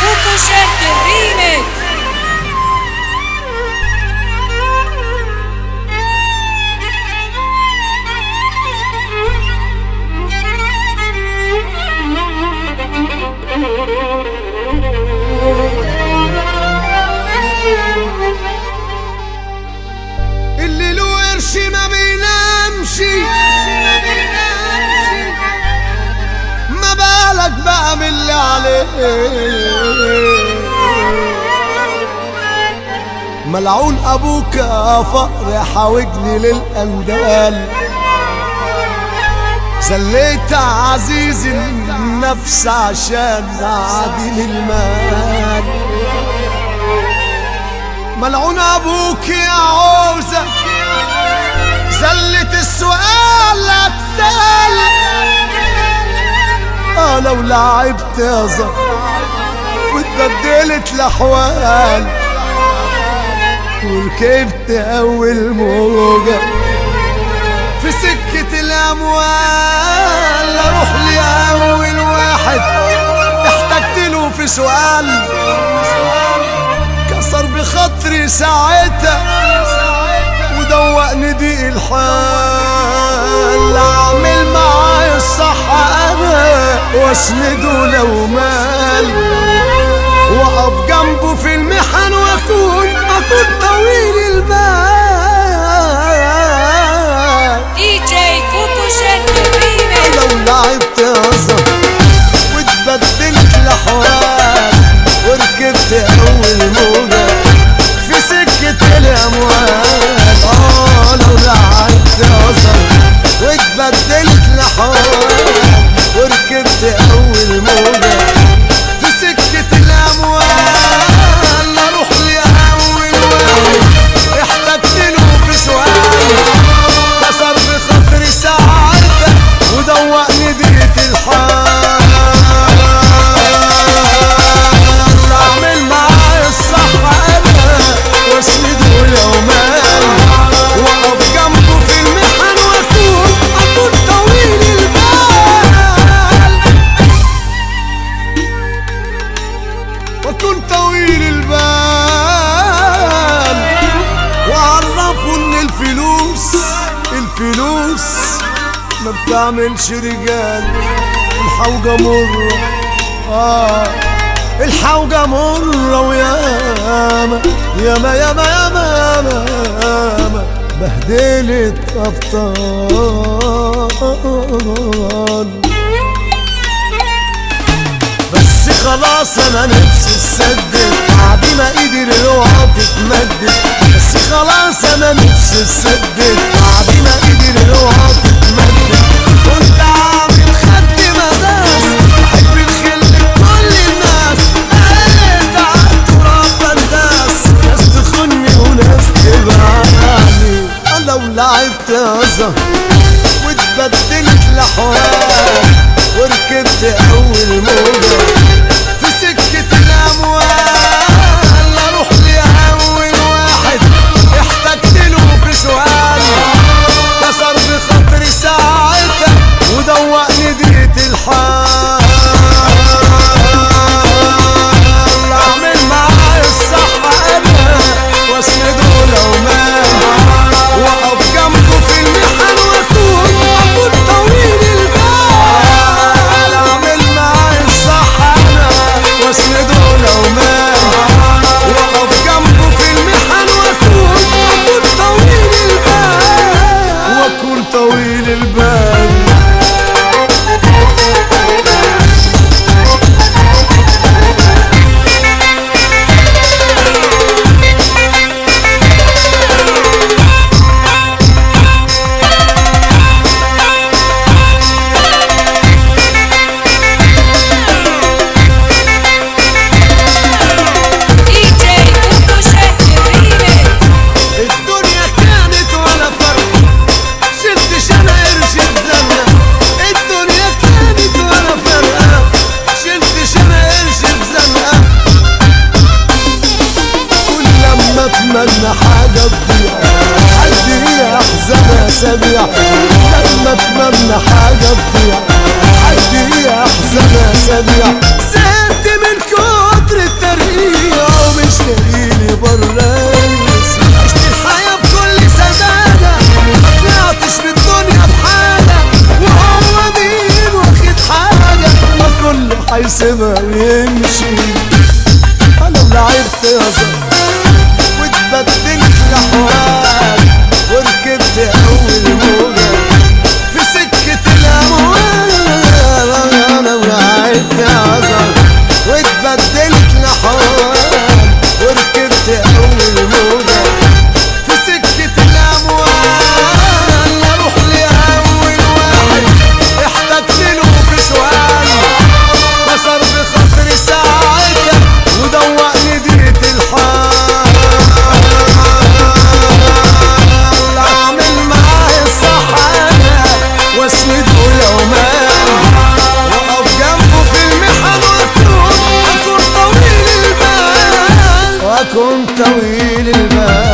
كوكو شد الريمكس. اللي له قرش ما بينامش، ما بالك بقى من اللي عليه. ملعون ابوك يا فقر حاوجني للاندال، زليت عزيز النفس عشان عديم المال. ملعون ابوك يا عوزة زلت السؤال قتال. لو لعبت يا زهر واتبدلت الاحوال، وركبت اول موجة في سكة الاموال، اروح لاول واحد احتجت له في سؤال، كسر بخاطري ساعتها ودوقني ضيق الحال. اعمل معايا الصح انا واسنده لو مال، واقف جنبه في المحن واكون طويل البال. دي جي كوكو شد الريمكس. لو لعبت هزر واتبدلت الاحوال، وركبت اول موجة في سكة الاموال. لو لعبت هزر واتبدلت الاحوال، وركبت اول موجة في سكة الاموال، اروح لاول واحد احتجت له في سؤال، كسر بخاطري ساعتها ودوقني ضيقة الحال. اعمل معايا الصح انا واسنده لو مال، واقف جنبه في المحن واكون طويل البال. واكون طويل البال، وعرفوا ان الفلوس ما بتعملش رجال. الحوجة مرة الحوجة مرة، وياما ياما ياما ياما ياما بهدلت أبطال. بس خلاص انا نفسي اتسدد بعد ما ايدي للوعى تتمدد. بس خلاص انا نفسي اتسدد بعد ما ايدي للوعى تتمدد. كنت عامل خد مداس بحب الخل كل الناس، قلت عالتراب بنداس، ناس تخني وناس تبعني. لو لعبت هزر واتبدلت الاحوال، وركبت اول موجة في سكة الاموال، اروح لاول واحد احتجت له في سؤال، كسر بخاطري ساعتها ودوقني ضيقة الحال. اعمل معايا الصح انا واسنده لو مال، واقف جنبه في المحن واكون طويل البال. اعمل معايا الصح انا واسنده لو مال، واقف جنبه في المحن واكون طويل البال. طويل البال. اتمنى حاجة تضيع عدي احزان اسابيع، لما اتمنى حاجة تضيع عدي احزان اسابيع. زهقت من كتر مش لاقيلي برنس. عشت الحياة بكل سذاجة، مطلعتش بالدنيا بحاجة، وهو مين واخد حاجة؟ ما كله هيسيبها ويمشي. انا لعبت هزار واتبدلت الاحوال، وركبت اول موجة في سكة الاموال. انا لعبت هزار واتبدلت الاحوال، وركبت اول موجة في سكة الاموال. اروح لاول واحد احتجت له في سؤال، كسر بخاطري ساعتها ودوقني ديت الحال. اعمل معاه الصح انا واسنده يومان، واقف جنبه في المحن واكون طويل البال، واكون طويل البال.